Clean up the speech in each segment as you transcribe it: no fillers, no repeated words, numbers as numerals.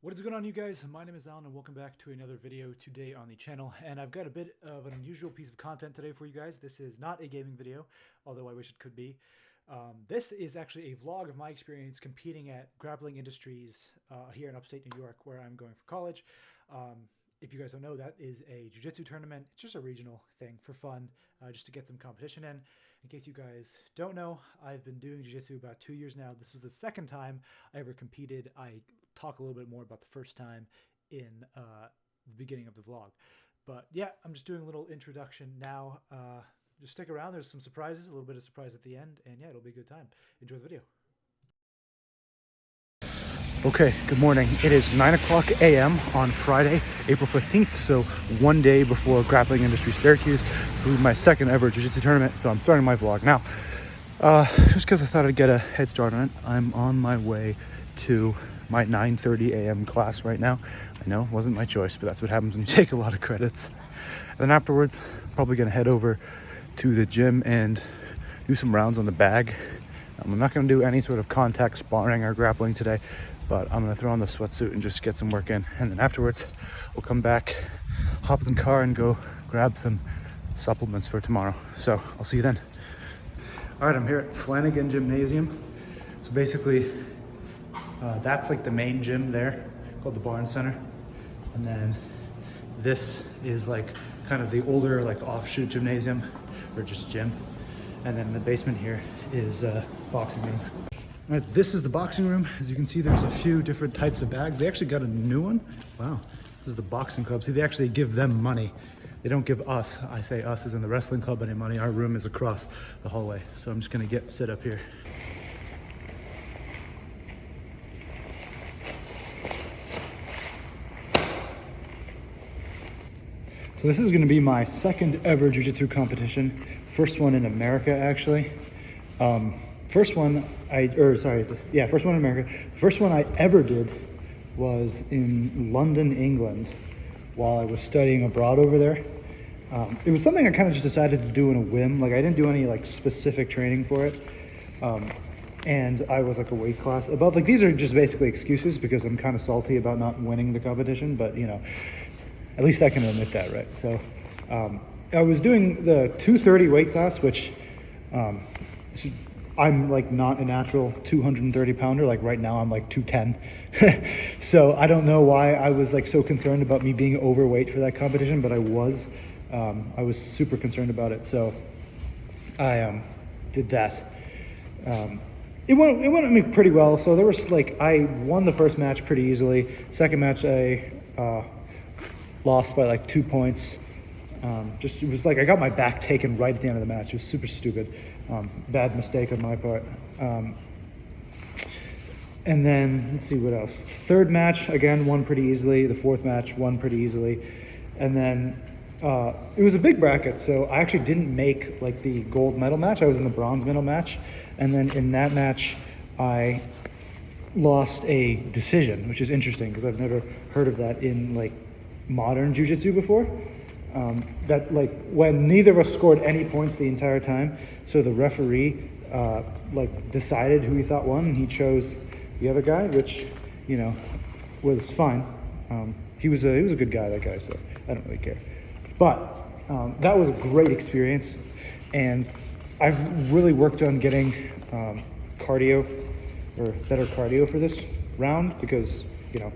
What is going on, you guys? My name is Alan and welcome back to another video today on the channel. And I've got a bit of an unusual piece of content today for you guys. This is not a gaming video, although I wish it could be. This is actually a vlog of my experience competing at Grappling Industries here in upstate New York, where I'm going for college. If you guys don't know, that is a jiu-jitsu tournament. It's just a regional thing for fun, just to get some competition in. In case you guys don't know, I've been doing jiu-jitsu about 2 years now. This was the second time I ever competed. I talk a little bit more about the first time in the beginning of the vlog. But yeah, I'm just doing a little introduction now. Just stick around. There's some surprises, a little bit of surprise at the end, and yeah, it'll be a good time. Enjoy the video. Okay, good morning. It is 9:00 a.m. on Friday, April 15th, so one day before Grappling Industries Syracuse, for my second ever jiu-jitsu tournament, so I'm starting my vlog now. Just because I thought I'd get a head start on it, I'm on my way to my 9:30 a.m. class right now. I know, it wasn't my choice, but that's what happens when you take a lot of credits. And then afterwards, I'm probably going to head over to the gym and do some rounds on the bag. I'm not going to do any sort of contact sparring or grappling today, but I'm going to throw on the sweatsuit and just get some work in. And then afterwards, we'll come back, hop in the car, and go grab some supplements for tomorrow. So I'll see you then. All right, I'm here at Flanagan Gymnasium. So basically, that's like the main gym there, called the Barnes Center. And then this is like kind of the older, like offshoot gymnasium, or just gym. And then in the basement here is boxing room. All right, this is the boxing room. As you can see, there's a few different types of bags. They actually got a new one. Wow, this is the boxing club. See, they actually give them money. They don't give us, I say us as in the wrestling club, any money. Our room is across the hallway. So I'm just gonna sit up here. So this is gonna be my second ever jiu-jitsu competition. First one in America, actually. First one in America. The first one I ever did was in London, England, while I was studying abroad over there. It was something I kind of just decided to do in a whim. Like, I didn't do any like specific training for it. And I was like a weight class above. Like, these are just basically excuses because I'm kind of salty about not winning the competition, but you know, at least I can admit that, right? So I was doing the 230 weight class, which I'm like not a natural 230 pounder. Like right now I'm like 210. So I don't know why I was like so concerned about me being overweight for that competition, but I was super concerned about it. So I did that. It went me pretty well. So there was like, I won the first match pretty easily. Second match I lost by like 2 points. It was like I got my back taken right at the end of the match. It was super stupid. Bad mistake on my part. And then let's see what else. Third match, again, won pretty easily. The fourth match, won pretty easily. And then it was a big bracket, so I actually didn't make like the gold medal match. I was in the bronze medal match. And then in that match, I lost a decision, which is interesting because I've never heard of that in like modern jiu-jitsu before. That like when neither of us scored any points the entire time, so the referee like decided who he thought won, and he chose the other guy, which, you know, was fine. He was a good guy, that guy, so I don't really care. But that was a great experience, and I've really worked on getting cardio, or better cardio for this round, because, you know,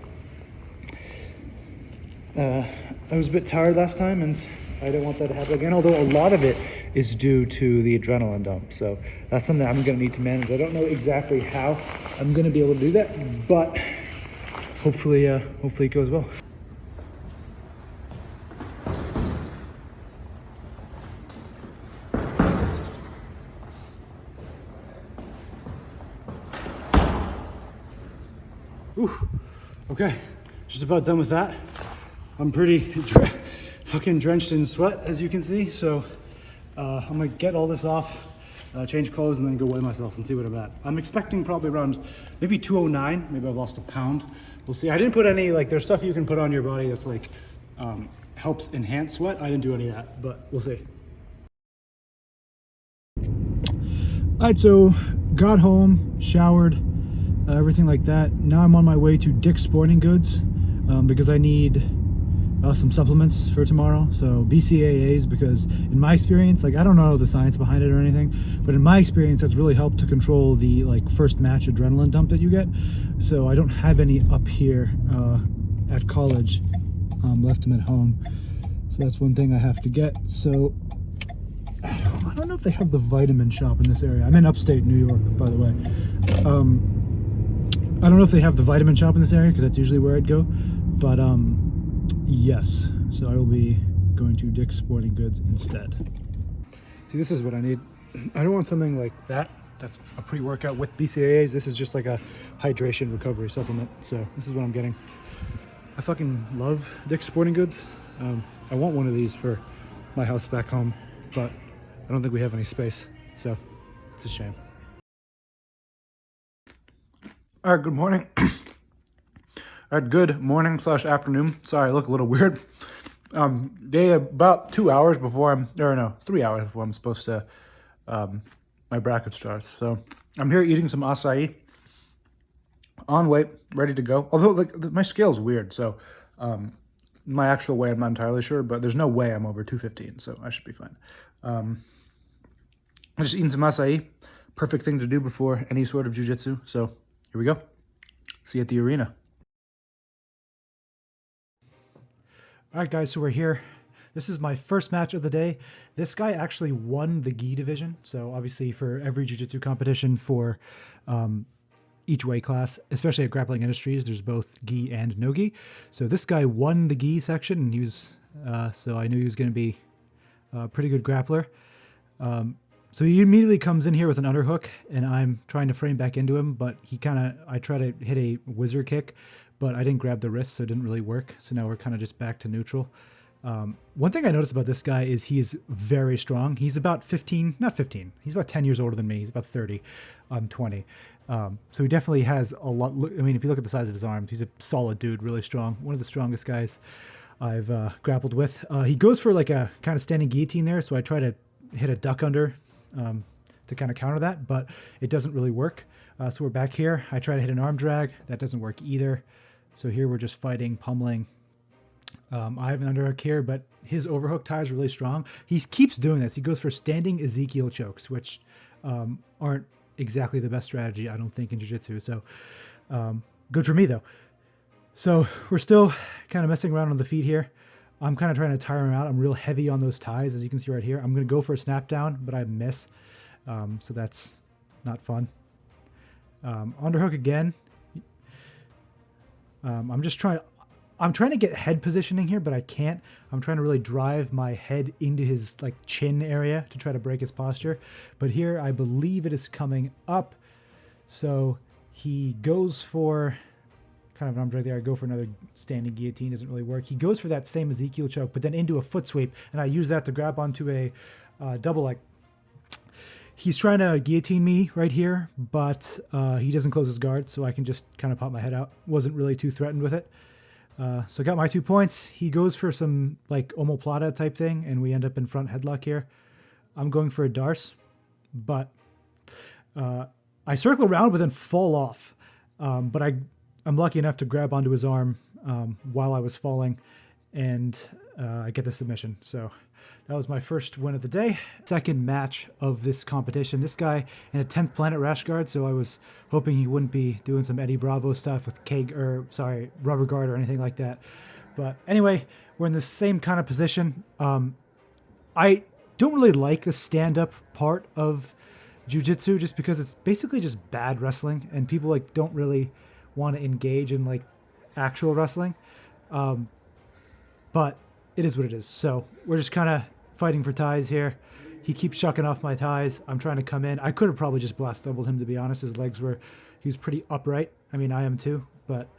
I was a bit tired last time, and I don't want that to happen again, although a lot of it is due to the adrenaline dump. So that's something I'm going to need to manage. I don't know exactly how I'm going to be able to do that, but hopefully it goes well. Ooh, okay, just about done with that. I'm pretty fucking drenched in sweat, as you can see. So I'm gonna get all this off, change clothes, and then go weigh myself and see what I'm at. I'm expecting probably around maybe 209. Maybe I've lost a pound. We'll see. I didn't put any, like, there's stuff you can put on your body that's like helps enhance sweat. I didn't do any of that, but we'll see. All right, so got home, showered, everything like that. Now I'm on my way to Dick's Sporting Goods because I need some supplements for tomorrow. So BCAAs, because in my experience, like I don't know the science behind it or anything, but in my experience, that's really helped to control the like first match adrenaline dump that you get. So I don't have any up here at college. Left them at home. So that's one thing I have to get. So I don't know if they have the vitamin shop in this area. I'm in upstate New York, by the way. I don't know if they have the vitamin shop in this area because that's usually where I'd go. But yes, so I will be going to Dick's Sporting Goods instead. See, this is what I need. I don't want something like that. That's a pre-workout with BCAAs. This is just like a hydration recovery supplement. So this is what I'm getting. I fucking love Dick's Sporting Goods. I want one of these for my house back home, but I don't think we have any space. So it's a shame. All right, good morning. All right, good morning / afternoon. Sorry, I look a little weird. Day about 2 hours before 3 hours before I'm supposed to, my bracket starts. So I'm here eating some acai, on weight, ready to go. Although like my scale's weird, so my actual weight I'm not entirely sure, but there's no way I'm over 215, so I should be fine. I'm just eating some acai. Perfect thing to do before any sort of jiu-jitsu. So here we go. See you at the arena. All right, guys, so we're here. This is my first match of the day. This guy actually won the gi division. So obviously for every jiu-jitsu competition for each weight class, especially at Grappling Industries, there's both gi and no gi. So this guy won the gi section, and he was, so I knew he was going to be a pretty good grappler. So he immediately comes in here with an underhook, and I'm trying to frame back into him, but I try to hit a whizzer kick, but I didn't grab the wrist, so it didn't really work. So now we're kind of just back to neutral. One thing I noticed about this guy is he is very strong. He's about 15, not 15. He's about 10 years older than me. He's about 30. I'm 20. So he definitely has a lot. I mean, if you look at the size of his arms, he's a solid dude, really strong. One of the strongest guys I've grappled with. He goes for like a kind of standing guillotine there. So I try to hit a duck under to kind of counter that, but it doesn't really work. So we're back here. I try to hit an arm drag. That doesn't work either. So here we're just fighting, pummeling. I have an underhook here, but his overhook tie is really strong. He keeps doing this. He goes for standing Ezekiel chokes, which aren't exactly the best strategy, I don't think, in jiu-jitsu. So good for me, though. So we're still kind of messing around on the feet here. I'm kind of trying to tire him out. I'm real heavy on those ties, as you can see right here. I'm going to go for a snap down, but I miss. So that's not fun. Underhook again. I'm trying to get head positioning here, but I can't. I'm trying to really drive my head into his like chin area to try to break his posture. But here I believe it is coming up. So he goes for kind of an arm drag there. I go for another standing guillotine. Doesn't really work. He goes for that same Ezekiel choke, but then into a foot sweep. And I use that to grab onto a double leg. He's trying to guillotine me right here, but he doesn't close his guard, so I can just kind of pop my head out. Wasn't really too threatened with it. So I got my 2 points. He goes for some like omoplata type thing, and we end up in front headlock here. I'm going for a darce, but I circle around but then fall off. But I'm lucky enough to grab onto his arm while I was falling, and I get the submission. So that was my first win of the day. Second match of this competition. This guy in a 10th planet rash guard, so I was hoping he wouldn't be doing some Eddie Bravo stuff with rubber guard or anything like that. But anyway, we're in the same kind of position. I don't really like the stand-up part of jiu-jitsu just because it's basically just bad wrestling, and people like don't really want to engage in like actual wrestling. But it is what it is. So we're just kind of fighting for ties here. He keeps shucking off my ties. I'm trying to come in. I could have probably just blast doubled him, to be honest. His legs he was pretty upright. I mean, I am too. But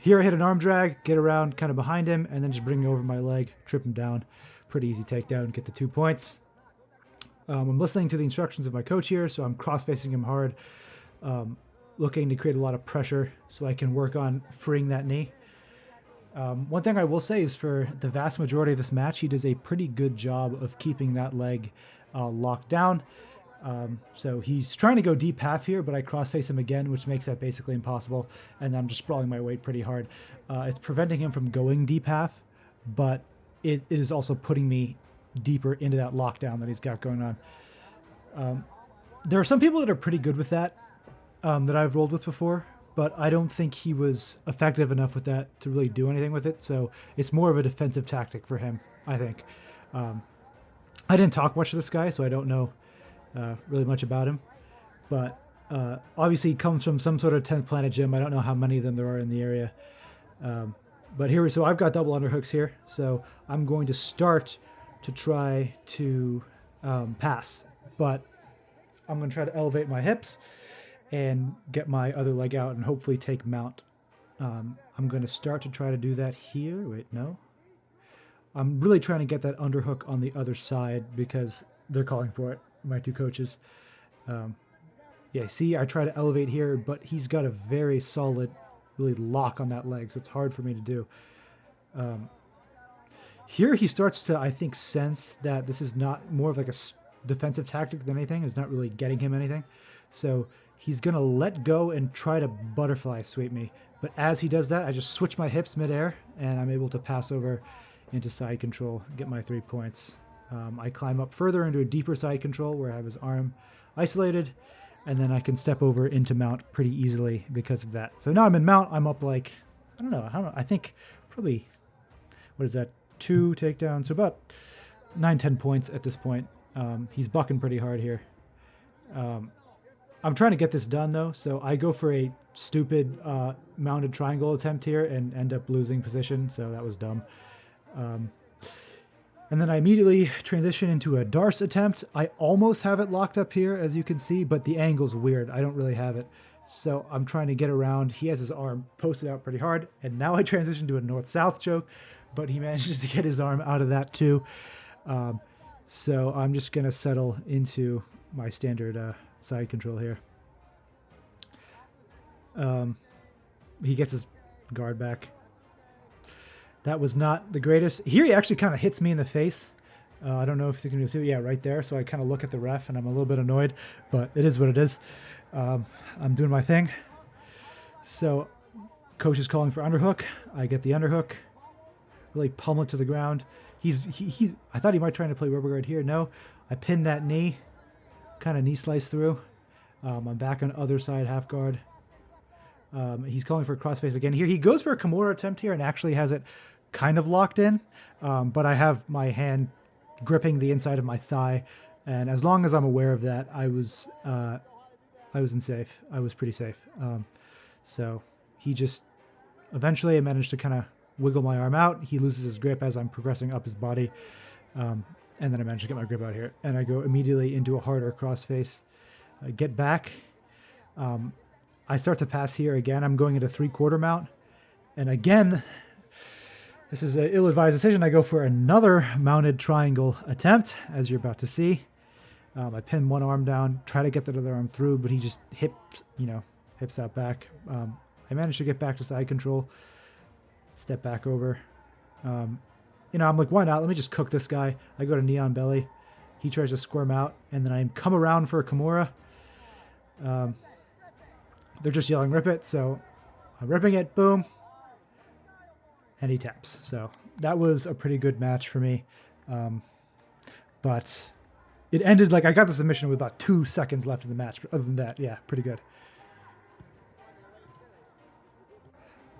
here I hit an arm drag, get around kind of behind him, and then just bring over my leg, trip him down. Pretty easy takedown, get the 2 points. I'm listening to the instructions of my coach here, so I'm cross-facing him hard, looking to create a lot of pressure so I can work on freeing that knee. One thing I will say is for the vast majority of this match, he does a pretty good job of keeping that leg locked down. So he's trying to go deep half here, but I crossface him again, which makes that basically impossible. And I'm just sprawling my weight pretty hard. It's preventing him from going deep half, but it is also putting me deeper into that lockdown that he's got going on. There are some people that are pretty good with that, that I've rolled with before, but I don't think he was effective enough with that to really do anything with it. So it's more of a defensive tactic for him, I think. I didn't talk much to this guy, so I don't know really much about him. But obviously he comes from some sort of 10th planet gym. I don't know how many of them there are in the area. But so I've got double underhooks here. So I'm going to start to try to pass. But I'm going to try to elevate my hips and get my other leg out and hopefully take mount. I'm going to start to try to do that here. Wait, no. I'm really trying to get that underhook on the other side because they're calling for it, my two coaches. Yeah, see, I try to elevate here, but he's got a very solid, really lock on that leg, so it's hard for me to do. Here he starts to, I think, sense that this is not more of like a defensive tactic than anything. It's not really getting him anything. So he's going to let go and try to butterfly sweep me. But as he does that, I just switch my hips midair, and I'm able to pass over into side control, get my 3 points. I climb up further into a deeper side control where I have his arm isolated, and then I can step over into mount pretty easily because of that. So now I'm in mount. I'm up like, I don't know. I think probably, what is that, 2 takedowns. So about 9-10 points at this point. He's bucking pretty hard here. I'm trying to get this done though, so I go for a stupid mounted triangle attempt here and end up losing position, so that was dumb. And then I immediately transition into a Darce attempt. I almost have it locked up here, as you can see, but the angle's weird. I don't really have it. So I'm trying to get around. He has his arm posted out pretty hard, and now I transition to a north-south choke, but he manages to get his arm out of that too. So I'm just going to settle into my standard side control here. He gets his guard back. That was not the greatest. Here he actually kind of hits me in the face. I don't know if you can see it. Yeah, right there. So I kind of look at the ref and I'm a little bit annoyed, but it is what it is. I'm doing my thing. So coach is calling for underhook. I get the underhook. Really pummel it to the ground. I thought he might try to play rubber guard here. No, I pinned that knee. Kind of knee slice through. I'm back on other side half guard. He's calling for a crossface again. Here he goes for a Kimura attempt here and actually has it kind of locked in. But I have my hand gripping the inside of my thigh, and as long as I'm aware of that, I was in safe. I was pretty safe. So he just eventually I managed to kind of wiggle my arm out. He loses his grip as I'm progressing up his body, and then I managed to get my grip out here, and I go immediately into a harder crossface. Get back. I start to pass here again. I'm going into 3/4 mount. And again, this is an ill-advised decision. I go for another mounted triangle attempt, as you're about to see. I pin one arm down, try to get that other arm through, but he just hips out back. I managed to get back to side control, step back over. I'm like, why not? Let me just cook this guy. I go to knee on belly. He tries to squirm out, and then I come around for a Kimura. They're just yelling, rip it, so I'm ripping it, boom, and he taps. So that was a pretty good match for me. But it ended, I got the submission with about 2 seconds left in the match, but other than that, yeah, pretty good.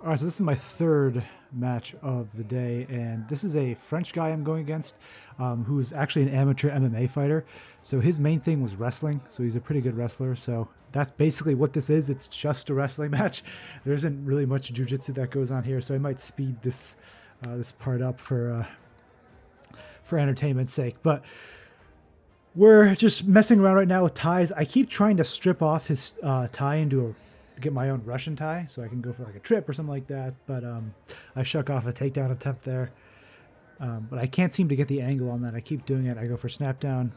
All right, so this is my third match of the day, and this is a French guy I'm going against who is actually an amateur MMA fighter. So his main thing was wrestling, so he's a pretty good wrestler. So that's basically what this is. It's just a wrestling match. There isn't really much jiu-jitsu that goes on here, so I might speed this part up for entertainment's sake. But we're just messing around right now with ties. I keep trying to strip off his tie into get my own Russian tie, so I can go for a trip or something like that. But I shuck off a takedown attempt there. But I can't seem to get the angle on that. I keep doing it. I go for snap down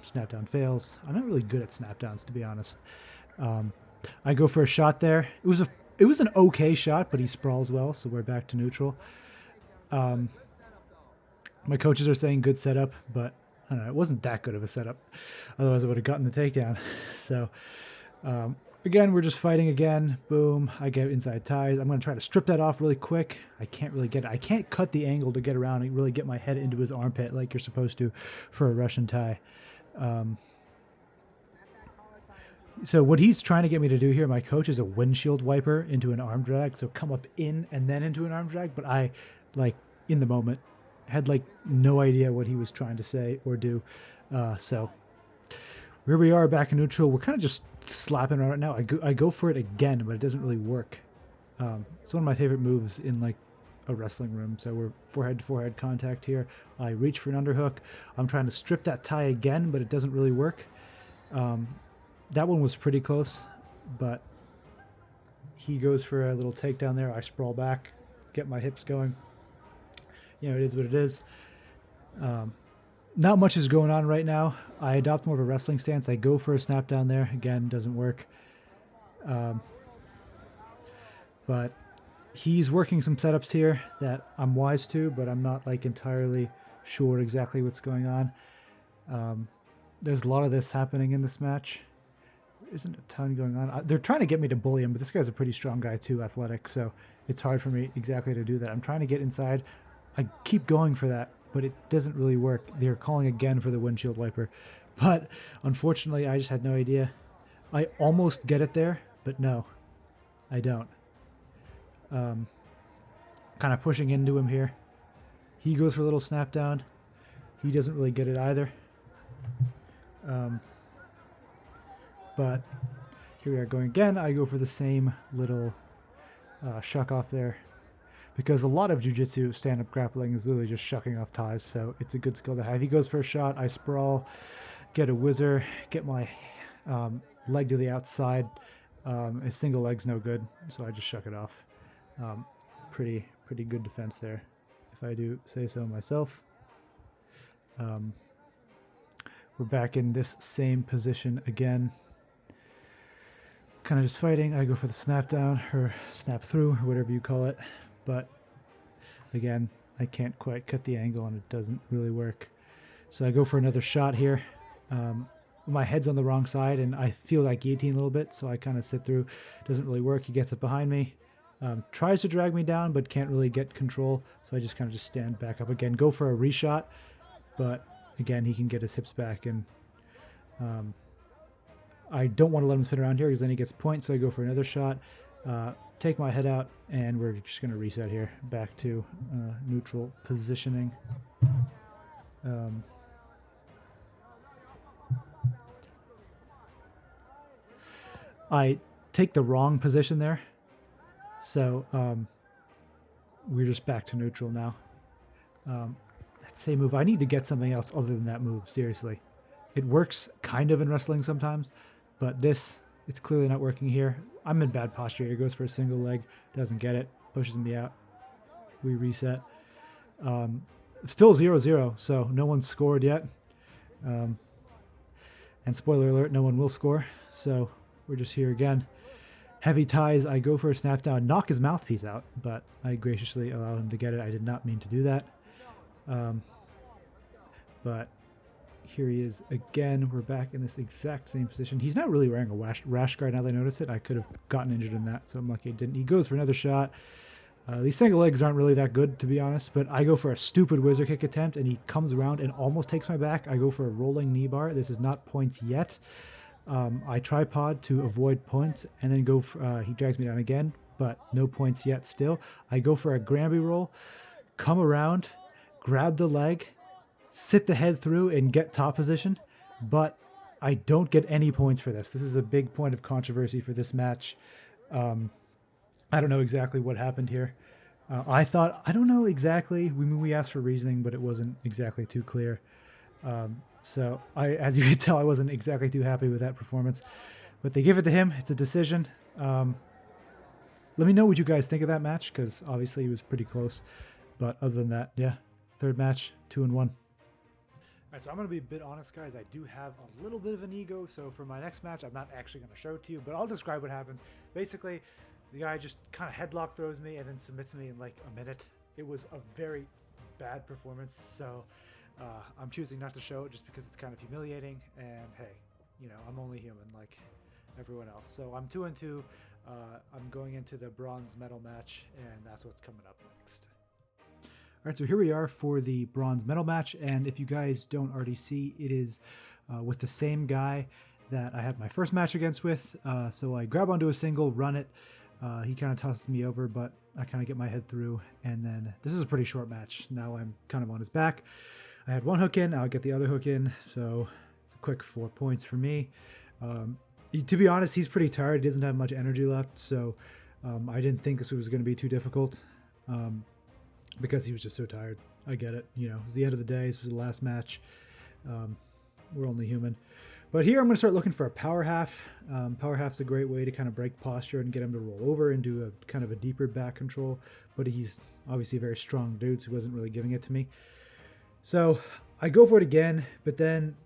fails. I'm not really good at snap downs, to be honest. I go for a shot there. It was an okay shot, but he sprawls well, so we're back to neutral. My coaches are saying good setup, but don't know, it wasn't that good of a setup. Otherwise I would have gotten the takedown. So again, we're just fighting again. Boom, I get inside ties. I'm going to try to strip that off really quick. I can't really get it. I can't cut the angle to get around and really get my head into his armpit like you're supposed to for a Russian tie. So what he's trying to get me to do here, my coach, is a windshield wiper into an arm drag. So come up in and then into an arm drag. But I, like, in the moment, had, like, no idea what he was trying to say or do. So here we are back in neutral. We're kind of just slapping around right now. I go for it again, but it doesn't really work. It's one of my favorite moves in, like, a wrestling room. So we're forehead-to-forehead contact here. I reach for an underhook. I'm trying to strip that tie again, but it doesn't really work. That one was pretty close, but he goes for a little takedown there. I sprawl back, get my hips going. You know, it is what it is. Not much is going on right now. I adopt more of a wrestling stance. I go for a snap down there. Again, doesn't work. But he's working some setups here that I'm wise to, but I'm not, like, entirely sure exactly what's going on. There's a lot of this happening in this match. There isn't a ton going on. They're trying to get me to bully him, but this guy's a pretty strong guy too, athletic, so it's hard for me exactly to do that. I'm trying to get inside. I keep going for that, but it doesn't really work. They're calling again for the windshield wiper, but unfortunately I just had no idea. I almost get it there, but no, I don't. Kind of pushing into him here. He goes for a little snap down. He doesn't really get it either. But here we are going again. I go for the same little shuck off there, because a lot of jiu-jitsu stand-up grappling is literally just shucking off ties, so it's a good skill to have. He goes for a shot. I sprawl, get a whizzer, get my leg to the outside. A single leg's no good, so I just shuck it off. Pretty good defense there, if I do say so myself. We're back in this same position again. Kind of just fighting. I go for the snap down or snap through or whatever you call it. But again, I can't quite cut the angle and it doesn't really work. So I go for another shot here. My head's on the wrong side and I feel like guillotine a little bit, so I kind of sit through. Doesn't really work. He gets it behind me. Tries to drag me down but can't really get control. So I just kind of just stand back up again. Go for a reshot. But again, he can get his hips back, and I don't want to let him spin around here because then he gets points, so I go for another shot, take my head out, and we're just going to reset here back to neutral positioning. I take the wrong position there, so we're just back to neutral now. That same move. I need to get something else other than that move, seriously. It works kind of in wrestling sometimes, but this, it's clearly not working here. I'm in bad posture here. Goes for a single leg, doesn't get it, pushes me out. We reset. Still 0-0, so no one's scored yet. And spoiler alert, no one will score, so we're just here again. Heavy ties. I go for a snap down, knock his mouthpiece out, but I graciously allow him to get it. I did not mean to do that. But here he is again. We're back in this exact same position. He's not really wearing a rash guard now that I notice it. I could have gotten injured in that, so I'm lucky I didn't. He goes for another shot. These single legs aren't really that good, to be honest, but I go for a stupid whizzer kick attempt, and he comes around and almost takes my back. I go for a rolling knee bar. This is not points yet. I tripod to avoid points, and then go for, he drags me down again, but no points yet still. I go for a Granby roll, come around, grab the leg, sit the head through, and get top position, but I don't get any points for this. This is a big point of controversy for this match. I don't know exactly what happened here. I don't know exactly. We asked for reasoning, but it wasn't exactly too clear. So as you can tell, I wasn't exactly too happy with that performance, but they give it to him. It's a decision. Let me know what you guys think of that match, because obviously it was pretty close, but other than that, yeah, third match, 2-1. All right, so I'm going to be a bit honest, guys. I do have a little bit of an ego, so for my next match, I'm not actually going to show it to you, but I'll describe what happens. Basically, the guy just kind of headlock throws me and then submits me in like a minute. It was a very bad performance, so I'm choosing not to show it just because it's kind of humiliating. And hey, you know, I'm only human like everyone else. So I'm 2-2. I'm going into the bronze medal match, and that's what's coming up next. All right, so here we are for the bronze medal match, and if you guys don't already see, it is with the same guy that I had my first match against with. So I grab onto a single, run it. He kind of tosses me over, but I kind of get my head through, and then this is a pretty short match. Now I'm kind of on his back. I had one hook in, I'll get the other hook in, so it's a quick 4 points for me. To be honest, he's pretty tired. He doesn't have much energy left, so I didn't think this was going to be too difficult. Because he was just so tired. I get it. You know, it was the end of the day. This was the last match. We're only human. But here I'm going to start looking for a power half. Power half's a great way to kind of break posture and get him to roll over and do a kind of a deeper back control. But he's obviously a very strong dude, so he wasn't really giving it to me. So I go for it again, but then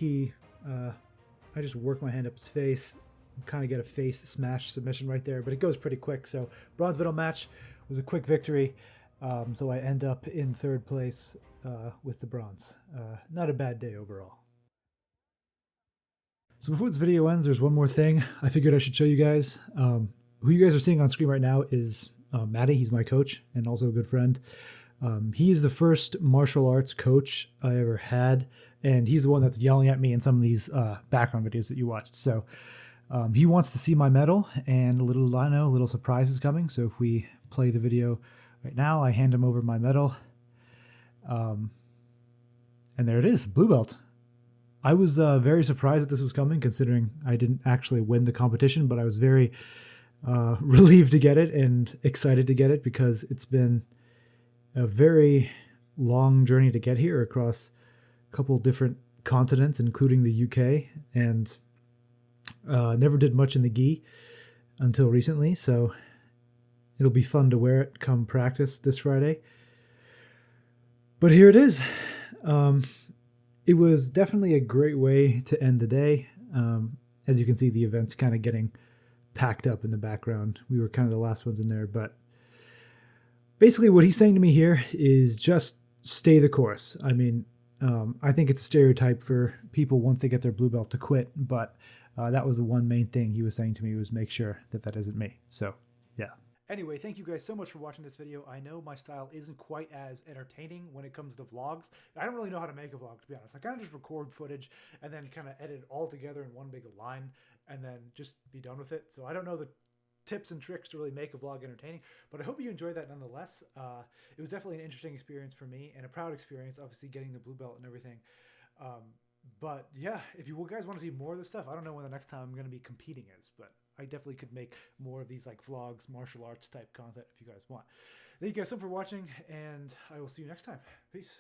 I just work my hand up his face, kind of get a face smash submission right there, but it goes pretty quick. So bronze medal match was a quick victory. So I end up in third place with the bronze. Not a bad day overall. So before this video ends, there's one more thing I figured I should show you guys. Who you guys are seeing on screen right now is Matty. He's my coach and also a good friend. He is the first martial arts coach I ever had, and he's the one that's yelling at me in some of these background videos that you watched. So he wants to see my medal, and a little surprise is coming. So if we play the video right now, I hand him over my medal. And there it is, blue belt. I was very surprised that this was coming, considering I didn't actually win the competition, but I was very relieved to get it and excited to get it because it's been a very long journey to get here across a couple different continents, including the UK, and never did much in the gi until recently, so it'll be fun to wear it come practice this Friday. But here it is. It was definitely a great way to end the day. As you can see, the event's kind of getting packed up in the background. We were kind of the last ones in there, but basically what he's saying to me here is just stay the course. I mean, I think it's a stereotype for people once they get their blue belt to quit, but that was the one main thing he was saying to me, was make sure that that isn't me. So, yeah. Anyway, thank you guys so much for watching this video. I know my style isn't quite as entertaining when it comes to vlogs. I don't really know how to make a vlog, to be honest. I kind of just record footage and then kind of edit it all together in one big line and then just be done with it. So I don't know the tips and tricks to really make a vlog entertaining, but I hope you enjoyed that nonetheless. It was definitely an interesting experience for me and a proud experience, obviously getting the blue belt and everything. But yeah, if you guys want to see more of this stuff, I don't know when the next time I'm going to be competing is, but I definitely could make more of these like vlogs, martial arts type content if you guys want. Thank you guys so much for watching, and I will see you next time. Peace.